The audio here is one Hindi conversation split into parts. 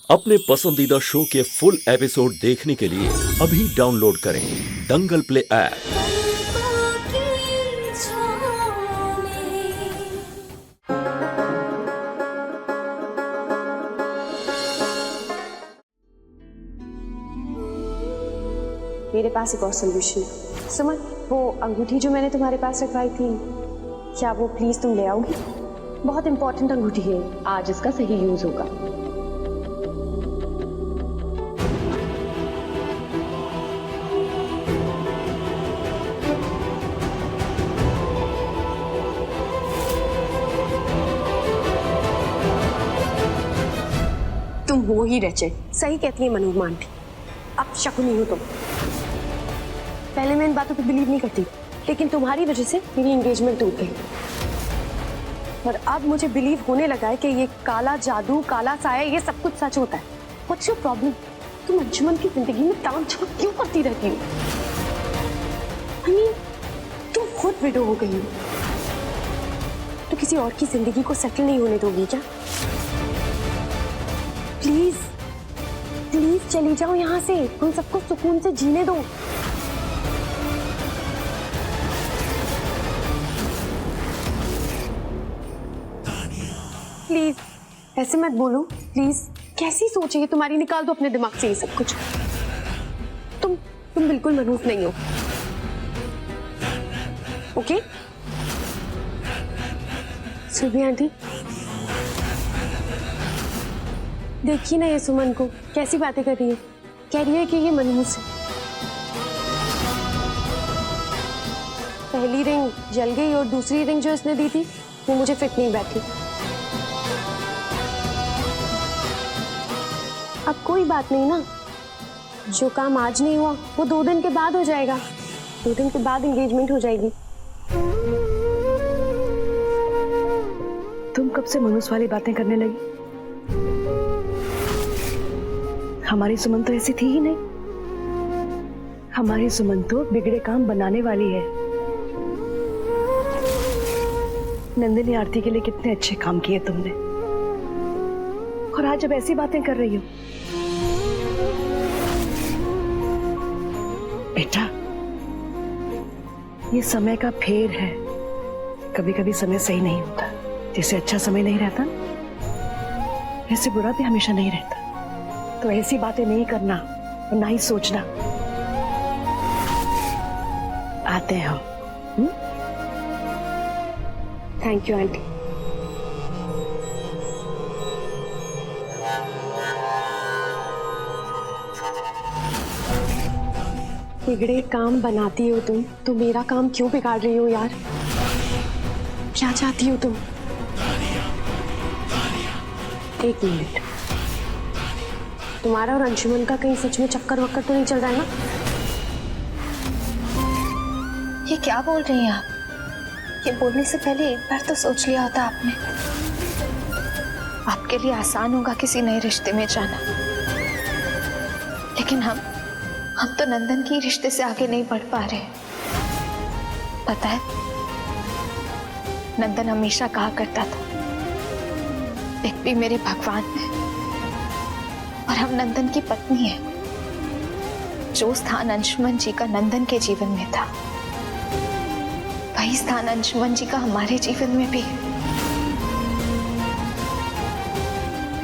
अपने पसंदीदा शो के फुल एपिसोड देखने के लिए अभी डाउनलोड करें दंगल प्ले ऐप। मेरे पास एक और सोल्यूशन है। सुमन, वो अंगूठी जो मैंने तुम्हारे पास रखवाई थी, क्या वो प्लीज तुम ले आओगी? बहुत इंपॉर्टेंट अंगूठी है, आज इसका सही यूज होगा। तुम हो ही रचे, सही कहती है मनोरमा आंटी। अब शक नहीं हो तुम। पहले मैं इन बातों को बिलीव नहीं करती, लेकिन तुम्हारी वजह से मेरी एंगेजमेंट टूट गई। और अब मुझे बिलीव होने लगा है कि ये काला जादू, काला साया, ये सब कुछ सच होता है। What's your problem? तुम अंशुमन की जिंदगी में टांग छाप क्यों करती रहती हो? I mean, तुम खुद विडो हो गई हो, तो किसी और की जिंदगी को सेटल नहीं होने दोगी क्या? प्लीज प्लीज चली जाओ यहाँ से, उन सबको सुकून से जीने दो। प्लीज ऐसे मत बोलो, प्लीज। कैसी सोच है तुम्हारी? निकाल दो अपने दिमाग से ये सब कुछ। तुम बिल्कुल मनहूस नहीं हो, ओके? सुबह आंटी, देखिए ना ये सुमन को कैसी बातें कर रही है। कह रही है कि ये मनहूस है। पहली रिंग जल गई और दूसरी रिंग जो इसने दी थी वो मुझे फिट नहीं बैठी। अब कोई बात नहीं ना, जो काम आज नहीं हुआ वो 2 दिन के बाद हो जाएगा। 2 दिन के बाद एंगेजमेंट हो जाएगी। तुम कब से मनहूस वाली बातें करने लगी? हमारी सुमन तो ऐसी थी ही नहीं। हमारी सुमन तो बिगड़े काम बनाने वाली है। नंदिनी आरती के लिए कितने अच्छे काम किए तुमने, और आज जब ऐसी बातें कर रही हो। बेटा, ये समय का फेर है। कभी कभी समय सही नहीं होता। जैसे अच्छा समय नहीं रहता, ऐसे बुरा भी हमेशा नहीं रहता। तो ऐसी बातें नहीं करना और ना ही सोचना। आते हैं हम। Thank you aunty. बिगड़े काम बनाती हो तुम, तो मेरा काम क्यों बिगाड़ रही हो यार? क्या चाहती हो तुम? एक मिनट, तुम्हारा और अंशुमन का कहीं सच में चक्कर वक्कर तो नहीं चल रहा है ना? ये क्या बोल रही हैं आप? ये बोलने से पहले एक बार तो सोच लिया होता आपने। आपके लिए आसान होगा किसी नए रिश्ते में जाना, लेकिन हम तो नंदन की रिश्ते से आगे नहीं बढ़ पा रहे। पता है, नंदन हमेशा कहा करता था, एक भी मेरे भगवान है और हम नंदन की पत्नी है। जो स्थान अंशुमन जी का नंदन के जीवन में था, वही स्थान अंशुमन जी का हमारे जीवन में भी है।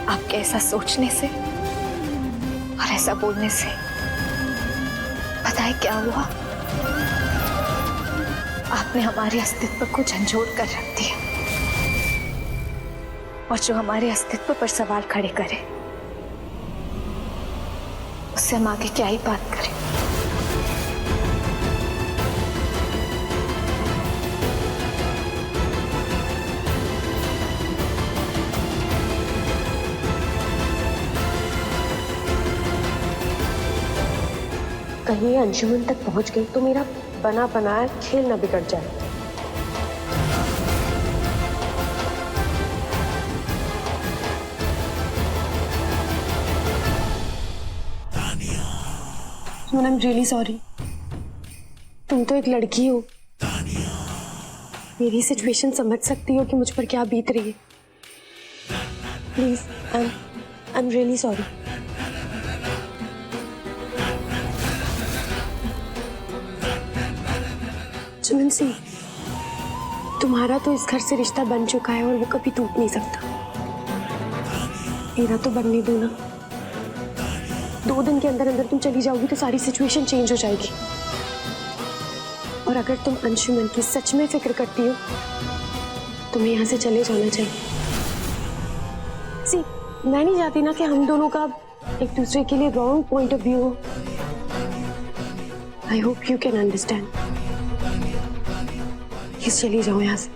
आपके ऐसा सोचने से और ऐसा बोलने से पता है क्या हुआ? आपने हमारे अस्तित्व को झंझोड़ कर रख दिया, और जो हमारे अस्तित्व पर सवाल खड़े करे उससे हम आगे क्या ही बात करें। कहीं अंशुमन तक पहुंच गई तो मेरा बना बनाया खेल न बिगड़ जाए। आई एम रियली सॉरी। तुम तो एक लड़की हो, मेरी सिचुएशन समझ सकती हो कि मुझ पर क्या बीत रही है। Please, I I am really sorry. Suman Singh, तुम्हारा तो इस घर से रिश्ता बन चुका है और वो कभी टूट नहीं सकता। मेरा तो बनने दो ना। 2 दिन के अंदर अंदर तुम चली जाओगी तो सारी सिचुएशन चेंज हो जाएगी। और अगर तुम अंशुमन की सच में फिक्र करती हो, तुम्हें यहाँ से चले जाना चाहिए। सी, मैं नहीं चाहती ना कि हम दोनों का एक दूसरे के लिए रॉन्ग पॉइंट ऑफ व्यू हो। I hope you can understand. Please चली जाओ यहाँ से।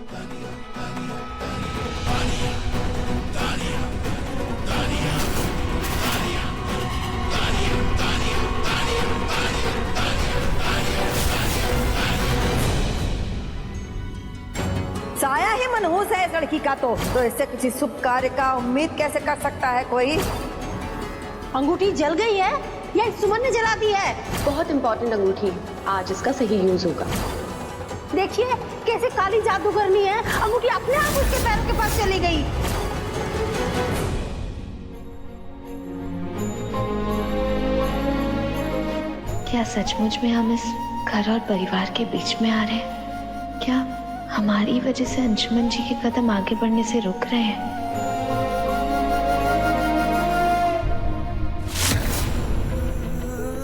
साया ही मनहूस है इस लड़की का, तो इससे किसी शुभ कार्य का उम्मीद कैसे कर सकता है कोई? अंगूठी जल गई है या इस सुमन ने जला दी है? बहुत इंपॉर्टेंट अंगूठी है, आज इसका सही यूज होगा। देखिए कैसे काली जादूगरनी है, अंगूठी अपने आप उसके पैरों के पास चली गई। क्या सचमुच में हम इस घर और परिवार के बीच में आ रहे हैं? क्या हमारी वजह से अंशुमन जी के कदम आगे बढ़ने से रुक रहे हैं?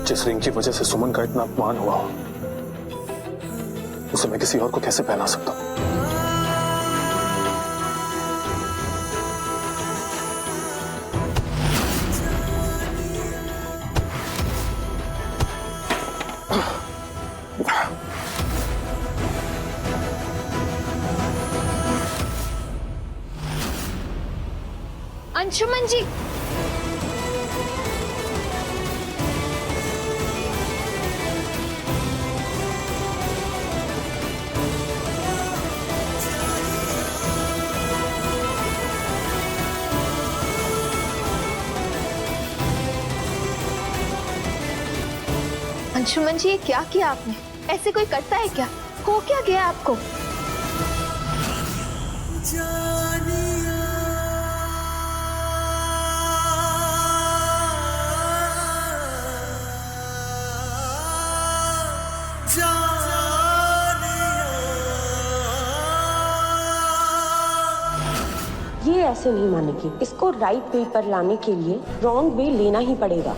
जिस रिंग की वजह से सुमन का इतना अपमान हुआ, उसे मैं किसी और को कैसे पहना सकता हूं? अंशुमन जी, अंशुमन जी, ये क्या किया आपने? ऐसे कोई करता है क्या? हो क्या गया आपको? ये ऐसे नहीं मानेगी, इसको राइट वे पर लाने के लिए रॉन्ग वे लेना ही पड़ेगा।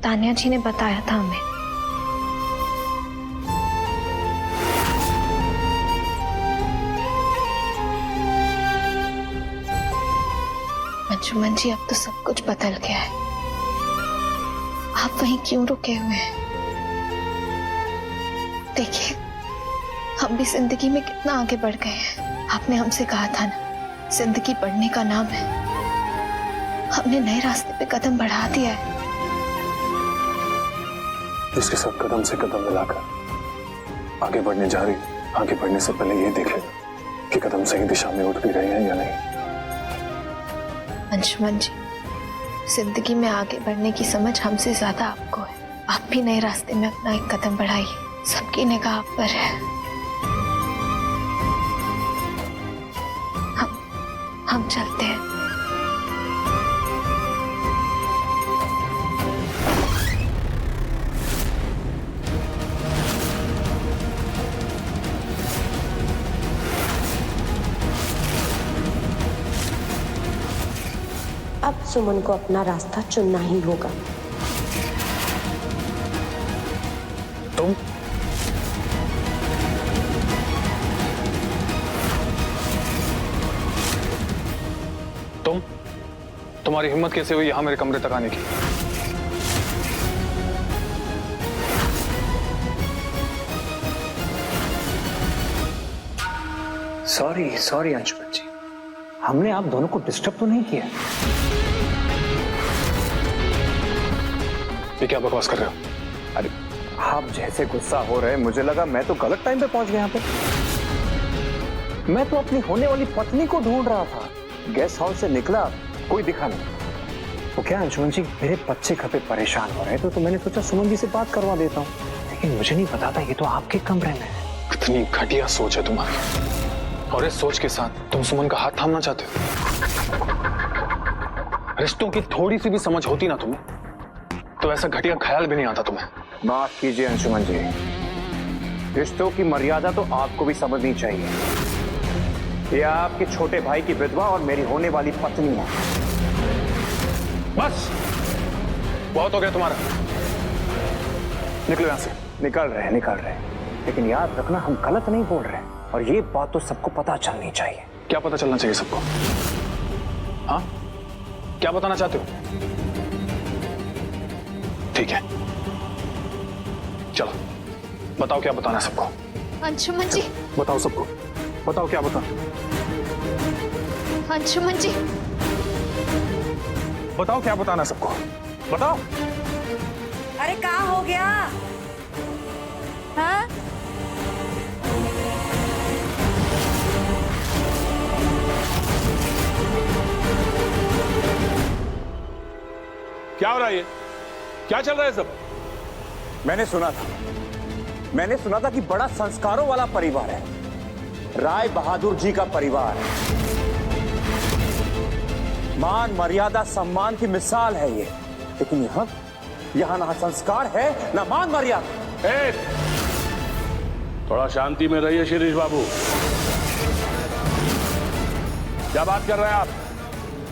तानिया जी ने बताया था हमें। अंशुमन जी, अब तो सब कुछ बदल गया है। आप वहीं क्यों रुके हुए हैं? देखिए, हम भी जिंदगी में कितना आगे बढ़ गए हैं। आपने हमसे कहा था ना, जिंदगी बढ़ने का नाम है। हमने नए रास्ते पे कदम बढ़ा दिया है। इसके साथ कदम से कदम मिलाकर आगे बढ़ने जा रही, आगे बढ़ने से पहले ये देख लेना कि कदम सही दिशा में उठ भी रहे हैं या नहीं। अंशुमन जी, जिंदगी में आगे बढ़ने की समझ हमसे ज्यादा आपको है। आप भी नए रास्ते में अपना एक कदम बढ़ाइए। सबकी निगाह आप पर है। हम चलते हैं। अब सुमन को अपना रास्ता चुनना ही होगा। तुम्हारी हिम्मत कैसे हुई यहां मेरे कमरे तक आने की? सॉरी अंशुमन जी, हमने आप दोनों को डिस्टर्ब तो नहीं किया? ये क्या बकवास कर रहे हो? अरे आप जैसे गुस्सा हो रहे हैं, मुझे लगा मैं तो गलत टाइम पे पहुंच गया यहाँ पे। मैं तो अपनी होने वाली पत्नी को ढूंढ रहा था, गेस्ट हाउस से निकला, कोई दिखा नहीं। वो क्या अंशुमन जी, मेरे बच्चे घर पे परेशान हो रहे थे तो मैंने सोचा सुमन जी से बात करवा देता हूँ, लेकिन मुझे नहीं पता था ये तो आपके कमरे में है। इतनी घटिया सोच है तुम्हारी, और इस सोच के साथ तुम सुमन का हाथ थामना चाहते हो। रिश्तों की थोड़ी सी भी समझ होती ना तुम्हें, तो ऐसा घटिया ख्याल भी नहीं आता तुम्हें। माफ कीजिए अंशुमन जी, रिश्तों की मर्यादा तो आपको भी समझनी चाहिए। ये आपके छोटे भाई की विधवा और मेरी होने वाली पत्नी है। बस बहुत हो गया तुम्हारा, निकलो यहां से। निकल रहे, लेकिन याद रखना हम गलत नहीं बोल रहे, और ये बात तो सबको पता चलनी चाहिए। क्या पता चलना चाहिए सबको? हाँ, क्या बताना चाहते हो? ठीक है, चलो बताओ क्या बताना है सबको। अंशुमन जी, बताओ सबको, बताओ क्या बताओ। अंशुमन जी, बताओ क्या बताना है सबको, बताओ। अरे क्या हो गया? हाँ? क्या हो रहा है ये? क्या चल रहा है सब? मैंने सुना था कि बड़ा संस्कारों वाला परिवार है, राय बहादुर जी का परिवार। मान मर्यादा सम्मान की मिसाल है ये, लेकिन यहाँ ना संस्कार है ना मान मर्यादा। थोड़ा शांति में रहिए शिरीष बाबू। क्या बात कर रहे हैं आप?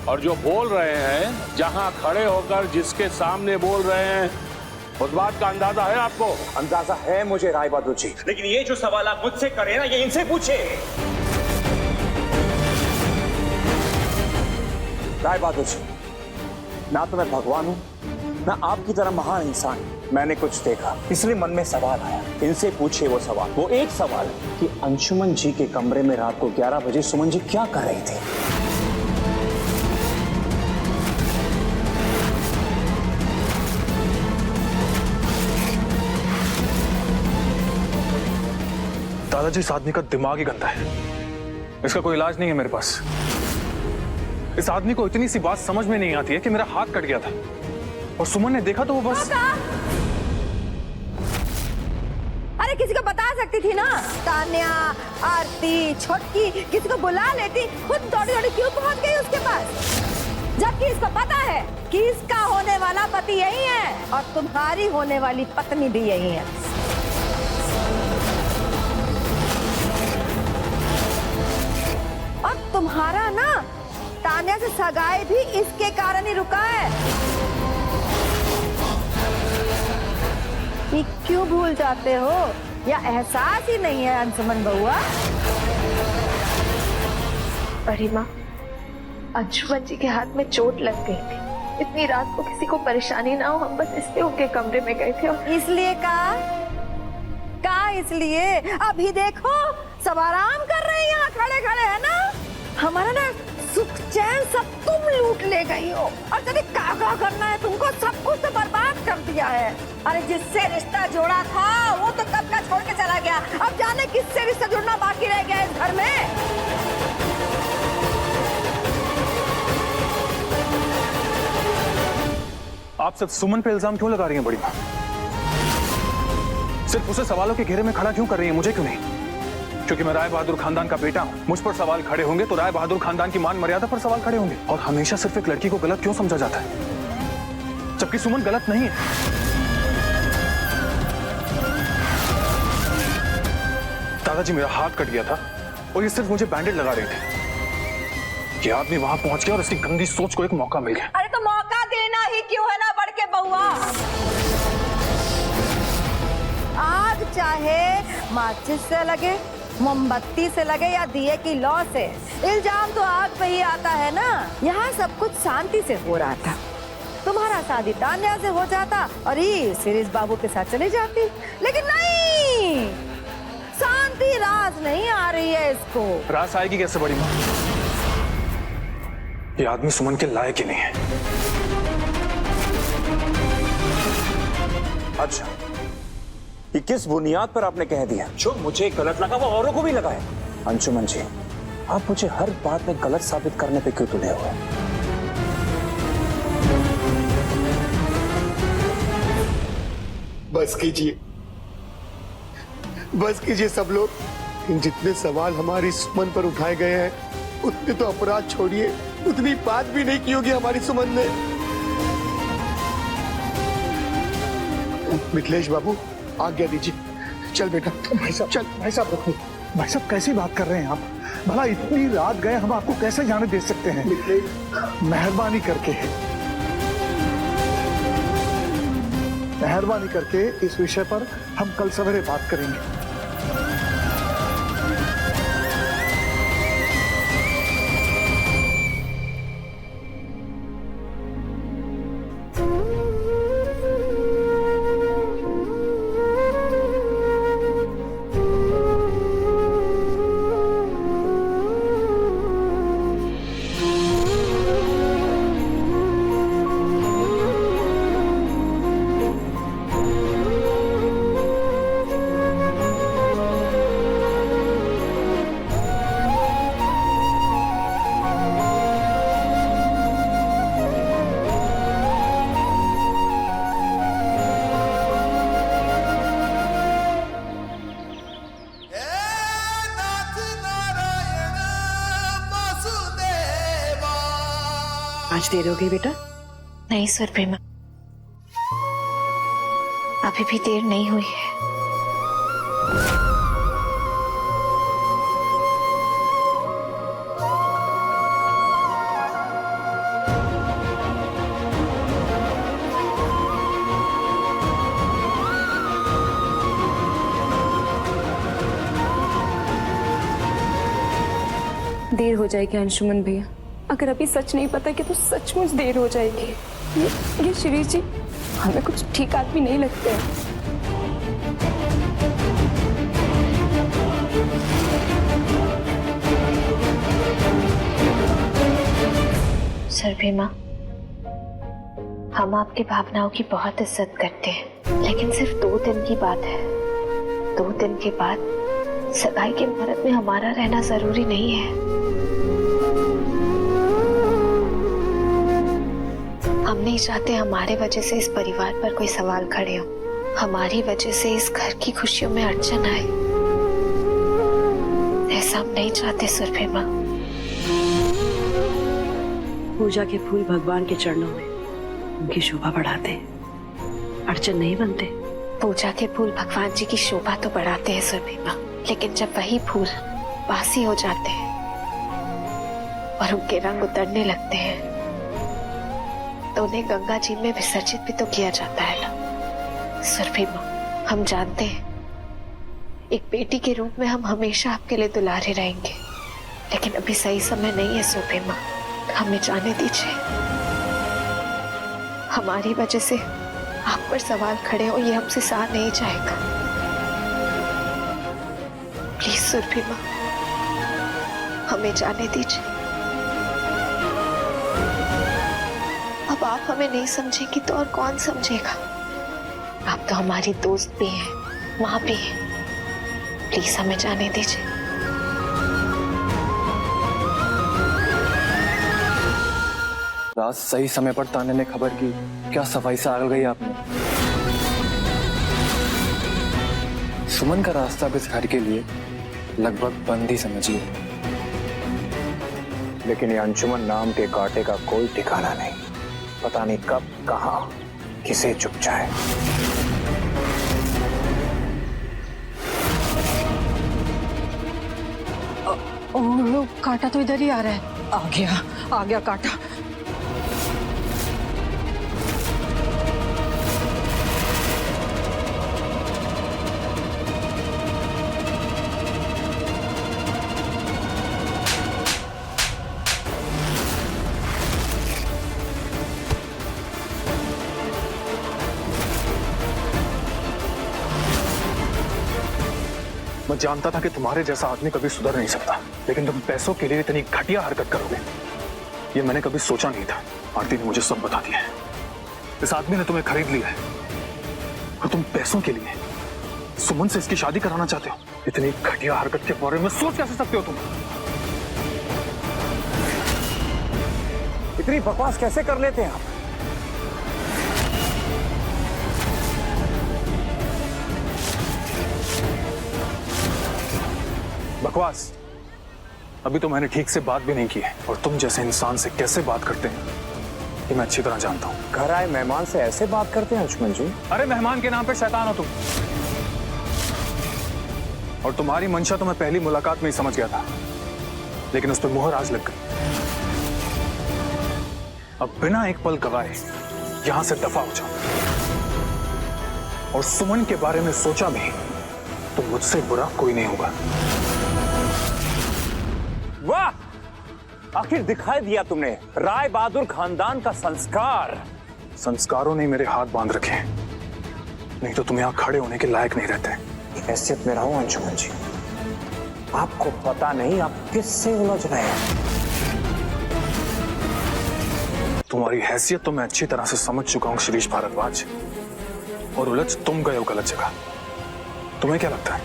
और जो बोल रहे हैं, जहां खड़े होकर जिसके सामने बोल रहे हैं, उस बात का अंदाजा है आपको? अंदाजा है मुझे राय बहादुर जी, लेकिन ये जो सवाल आप मुझसे करें ना, ये इनसे पूछे। राय बहादुर जी, ना तो मैं भगवान हूं, ना आपकी तरह महान इंसान। मैंने कुछ देखा, इसलिए मन में सवाल आया। इनसे पूछिए वो सवाल। वो एक सवाल है कि अंशुमन जी के कमरे में रात को 11 बजे सुमन जी क्या कर रही थी? दादाजी, इस आदमी का दिमाग ही गंदा है, इसका कोई इलाज नहीं है मेरे पास। इस आदमी को इतनी सी बात समझ में नहीं आती है कि मेरा हाथ कट गया था और सुमन ने देखा तो वो बस। अरे किसी को बता सकती थी ना, तान्या, आरती, छोटकी, किसी को बुला लेती, खुद दौड़ी क्यों पहुंच गई उसके पास? जबकि इसको पता है कि इसका होने वाला पति यही है और तुम्हारी होने वाली पत्नी भी यही है। और तुम्हारा ना तान्या से सगाई भी इसके कारण ही रुका है। ये क्यों भूल जाते हो, या एहसास ही नहीं है अंशुमन बउआ? अरे माँ, अंशुमन जी के हाथ में चोट लग गई थी, इतनी रात को किसी को परेशानी ना हो, हम बस इसलिए उनके कमरे में गए थे। और इसलिए का इसलिए अभी देखो सब आराम कर रहे हैं, यहाँ खड़े खड़े है ना। हमारा ना सुख चैन सब तुम लूट ले गई हो, और कभी क्या करना है तुमको, सब कुछ तो बर्बाद कर दिया है। अरे जिससे रिश्ता जोड़ा था वो तो कब का छोड़ के चला गया, अब जाने किससे रिश्ता जुड़ना बाकी रह गया इस घर में। आप सिर्फ सुमन पे इल्जाम क्यों लगा रही हैं बड़ी माँ? सिर्फ उसे सवालों के घेरे में खड़ा क्यों कर रही है, मुझे क्यों नहीं? क्योंकि मैं राय बहादुर खानदान का बेटा हूं, मुझ पर सवाल खड़े होंगे तो राय बहादुर खानदान की मान मर्यादा पर सवाल खड़े होंगे। और हमेशा सिर्फ एक लड़की को गलत क्यों समझा जाता है, जबकि सुमन गलत नहीं है। दादाजी, मेरा हाथ कट गया था और ये सिर्फ मुझे बैंडेड लगा रहे थे। ये आदमी वहां पहुंच गया और इसकी गंदी सोच को एक मौका मिल गया। अरे तो मौका देना ही क्यों है ना बढ़ के बउआ। आग चाहे माचिस से लगे, मोमबत्ती से लगे या दिए की लौ से, इल्जाम तो आग पे ही आता है ना। यहाँ सब कुछ शांति से हो रहा था, तुम्हारा शादी तान्या से हो जाता और ये शिरीष बाबू के साथ चली जाती, लेकिन नहीं, शांति राज नहीं आ रही है इस इसको। रास आएगी कैसे बड़ी माँ? ये आदमी सुमन के लायक ही नहीं है। अच्छा, ये किस बुनियाद पर आपने कह दिया? जो मुझे गलत लगा वो औरों को भी लगा है। अंशुमन जी, आप मुझे हर बात में गलत साबित करने पे क्यों तुले हुए? बस कीजिए सब लोग। इन जितने सवाल हमारी सुमन पर उठाए गए हैं उतने तो अपराध छोड़िए, उतनी बात भी नहीं की होगी हमारी सुमन ने। मिथिलेश बाबू आज्ञा दीजिए। चल बेटा। भाई साहब रुको। भाई साहब कैसी बात कर रहे हैं आप? भला इतनी रात गए हम आपको कैसे जाने दे सकते हैं? मेहरबानी करके इस विषय पर हम कल सवेरे बात करेंगे। आज देर हो गई बेटा? नहीं सुरभि, अभी भी देर नहीं हुई है। देर हो जाएगी अंशुमन भैया। अगर अभी सच नहीं पता कि तो सचमुच देर हो जाएगी। ये शिरीष जी हमें कुछ ठीक आदमी नहीं लगते हैं। सुरभि माँ, हम आपकी भावनाओं की बहुत इज्जत करते हैं, लेकिन सिर्फ 2 दिन की बात है। 2 दिन के बाद सगाई के मुहूर्त में हमारा रहना जरूरी नहीं है। हम नहीं चाहते हमारे वजह से इस परिवार पर कोई सवाल खड़े हो, हमारी वजह से इस घर की खुशियों में अड़चन आए। ऐसा हम नहीं चाहते सुरभि माँ। पूजा के फूल भगवान के चरणों में उनकी शोभा बढ़ाते हैं, अड़चन नहीं बनते। पूजा के फूल भगवान जी की शोभा तो बढ़ाते हैं सुरभि माँ, लेकिन जब वही फूल बासी हो जाते हैं और उनके रंग उतरने लगते हैं तो उन्हें गंगा जी में विसर्जित भी तो किया जाता है ना। सुरभि माँ, हम जानते हैं एक बेटी के रूप में हम हमेशा आपके लिए दुलारे रहेंगे, लेकिन अभी सही समय नहीं है सुरभि माँ, हमें जाने दीजिए। हमारी वजह से आप पर सवाल खड़े हो, ये हमसे सहा नहीं जाएगा। प्लीज सुरभि माँ, हमें जाने दीजिए। अब आप हमें नहीं समझेंगी तो और कौन समझेगा? आप तो हमारी दोस्त भी हैं, माँ भी हैं। प्लीज हमें जाने दीजिए। रात सही समय पर ताने ने खबर की, क्या सफाई से आगल गई आपने। सुमन का रास्ता अब इस घर के लिए लगभग बंद ही समझिए, लेकिन ये अंशुमन नाम के कांटे का कोई ठिकाना नहीं। पता नहीं कब कहां किसे चुप जाए। कांटा तो इधर ही आ रहा है। आ गया कांटा। मैं जानता था कि तुम्हारे जैसा आदमी कभी सुधर नहीं सकता, लेकिन तुम पैसों के लिए इतनी घटिया हरकत करोगे ये मैंने कभी सोचा नहीं था। आरती ने मुझे सब बता दिया है। इस आदमी ने तुम्हें खरीद लिया है और तुम पैसों के लिए सुमन से इसकी शादी कराना चाहते हो। इतनी घटिया हरकत के बारे में सोच कैसे सकते हो तुम? इतनी बकवास कैसे कर लेते हैं आप? बकवास? अभी तो मैंने ठीक से बात भी नहीं की है और तुम जैसे इंसान से कैसे बात करते हैं ये मैं अच्छी तरह जानता हूं। घर आए मेहमान से ऐसे बात करते हैं अंशुमन जी? अरे मेहमान के नाम पे शैतान हो तुम। और तुम्हारी मंशा तो मैं पहली मुलाकात में ही समझ गया था, लेकिन उस पर मुहर आज लग गई। अब बिना एक पल गवाए यहां से दफा हो जाओ। और सुमन के बारे में सोचा भी तो मुझसे बुरा कोई नहीं होगा। वाह, आखिर दिखाई दिया तुमने राय बहादुर खानदान का संस्कार। संस्कारों ने मेरे हाथ बांध रखे हैं, नहीं तो तुम यहां खड़े होने के लायक नहीं रहते। हैसियत में रहो अंशुमन जी, आपको पता नहीं आप किससे उलझ रहे हैं। तुम्हारी हैसियत तो मैं अच्छी तरह से समझ चुका हूं शिरीष भारद्वाज, और उलझ तुम गए हो गलत जगह। तुम्हें क्या लगता है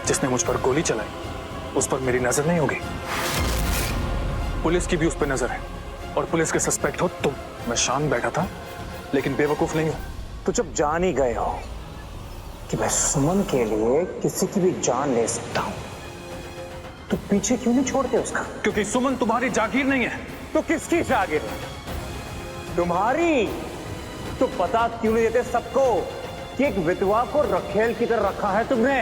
जिसने मुझ पर गोली चलाई उस पर मेरी नजर नहीं होगी? पुलिस की भी उस पर नजर है और पुलिस के सस्पेक्ट हो तुम। मैं शांत बैठा था लेकिन बेवकूफ नहीं हूं। तो जब जान ही गए हो कि मैं सुमन के लिए किसी की भी जान ले सकता हूं तो पीछे क्यों नहीं छोड़ते उसका? क्योंकि सुमन तुम्हारी जागीर नहीं है। तो किसकी जागीर? तुम्हारी। तो पता क्यों नहीं देते सबको कि एक विधवा को रखेल की तरह रखा है तुमने?